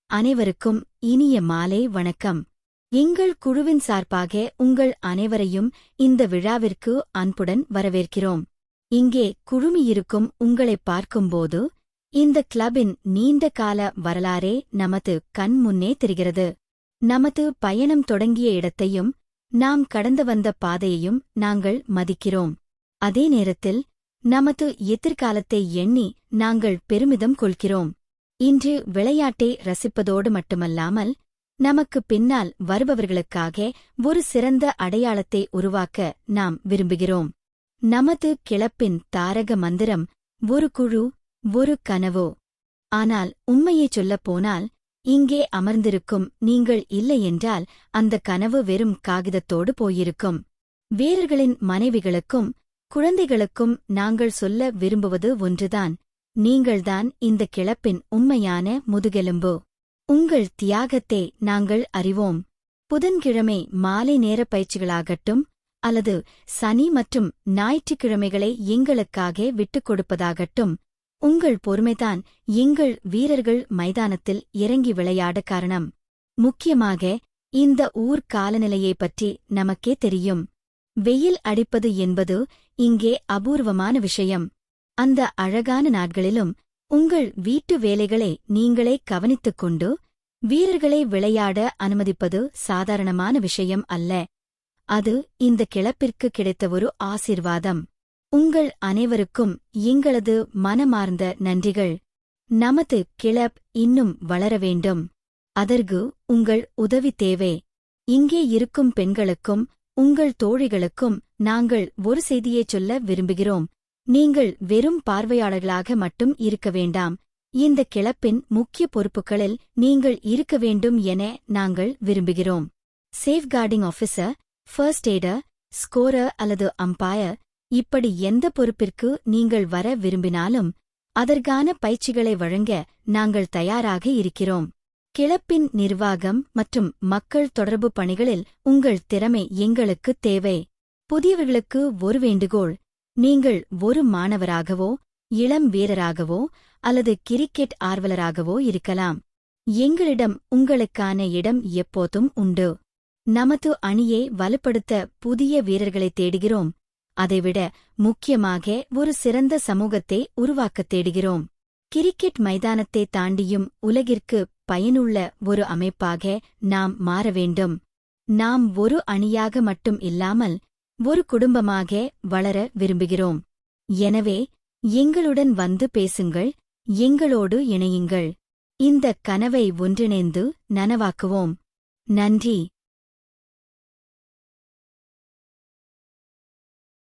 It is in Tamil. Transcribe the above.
அனைவருக்கும் இனிய மாலை வணக்கம். எங்கள் குழுவின் சார்பாக உங்கள் அனைவரையும் இந்த விழாவிற்கு அன்புடன் வரவேற்கிறோம். இங்கே குழுமியிருக்கும் உங்களைப் பார்க்கும்போது இந்த கிளப்பின் நீண்ட கால வரலாறே நமது கண் முன்னே தெரிகிறது. நமது பயணம் தொடங்கிய இடத்தையும் நாம் கடந்து வந்த பாதையையும் நாங்கள் மதிக்கிறோம். அதே நேரத்தில் நமது எதிர்காலத்தை எண்ணி நாங்கள் பெருமிதம் கொள்கிறோம். இன்று விளையாட்டை ரசிப்பதோடு மட்டுமல்லாமல் நமக்கு பின்னால் வருபவர்களுக்காக ஒரு சிறந்த அடையாளத்தை உருவாக்க நாம் விரும்புகிறோம். நமது கிளப்பின் தாரக மந்திரம் ஒரு குழு ஒரு கனவு. ஆனால் உண்மையைச் சொல்லப்போனால் இங்கே அமர்ந்திருக்கும் நீங்கள் இல்லையென்றால் அந்த கனவு வெறும் காகிதத்தோடு போயிருக்கும். வீரர்களின் மனைவிகளுக்கும் குழந்தைகளுக்கும் நாங்கள் சொல்ல விரும்புவது ஒன்றுதான். நீங்கள்தான் இந்த கிளப்பின் உண்மையான முதுகெலும்பு. உங்கள் தியாகத்தை நாங்கள் அறிவோம். புதன்கிழமை மாலை நேர பயிற்சிகளாகட்டும் அல்லது சனி மற்றும் ஞாயிற்றுக்கிழமைகளை எங்களுக்காக விட்டுக் கொடுப்பதாகட்டும், உங்கள் பொறுமைதான் எங்கள் வீரர்கள் மைதானத்தில் இறங்கி விளையாட காரணம். முக்கியமாக இந்த ஊர் காலநிலையைப் பற்றி நமக்கே தெரியும். வெயில் அடிப்பது என்பது இங்கே அபூர்வமான விஷயம். அந்த அழகான நாட்களிலும் உங்கள் வீட்டு வேலைகளை நீங்களே கவனித்துக் கொண்டு வீரர்களை விளையாட அனுமதிப்பது சாதாரணமான விஷயம் அல்ல. அது இந்த கிளப்பிற்கு கிடைத்த ஒரு ஆசீர்வாதம். உங்கள் அனைவருக்கும் எங்களது மனமார்ந்த நன்றிகள். நமது கிளப் இன்னும் வளர வேண்டும். அதற்கு உங்கள் உதவி தேவை. இங்கே இருக்கும் பெண்களுக்கும் உங்கள் தோழிகளுக்கும் நாங்கள் ஒரு செய்தியைச் சொல்ல விரும்புகிறோம். நீங்கள் வெறும் பார்வையாளர்களாக மட்டும் இருக்க வேண்டாம். இந்த கிளப்பின் முக்கிய பொறுப்புகளில் நீங்கள் இருக்க வேண்டும் என நாங்கள் விரும்புகிறோம். Safeguarding officer, first either, scorer அல்லது அம்பையர், இப்படி எந்த பொறுப்பிற்கு நீங்கள் வர விரும்பினாலும் அதற்கான பயிற்சிகளை வழங்க நாங்கள் தயாராக இருக்கிறோம். கிளப்பின் நிர்வாகம் மற்றும் மக்கள் தொடர்பு பணிகளில் உங்கள் திறமை எங்களுக்குத் தேவை. புதியவர்களுக்கு ஒரு வேண்டுகோள். நீங்கள் ஒரு மாணவராகவோ இளம் வீரராகவோ அல்லது கிரிக்கெட் ஆர்வலராகவோ இருக்கலாம். எங்களிடம் உங்களுக்கான இடம் எப்போதும் உண்டு. நமது அணியை வலுப்படுத்த புதிய வீரர்களைத் தேடுகிறோம். அதைவிட முக்கியமாக ஒரு சிறந்த சமூகத்தை உருவாக்கத் தேடுகிறோம். கிரிக்கெட் மைதானத்தை தாண்டியும் உலகிற்கு பயனுள்ள ஒரு அமைப்பாக நாம் மாற வேண்டும். நாம் ஒரு அணியாக மட்டும் இல்லாமல் ஒரு குடும்பமாக வளர விரும்புகிறோம். எனவே எங்களுடன் வந்து பேசுங்கள், எங்களோடு இணையுங்கள். இந்த கனவை ஒன்றிணைந்து நனவாக்குவோம். நன்றி.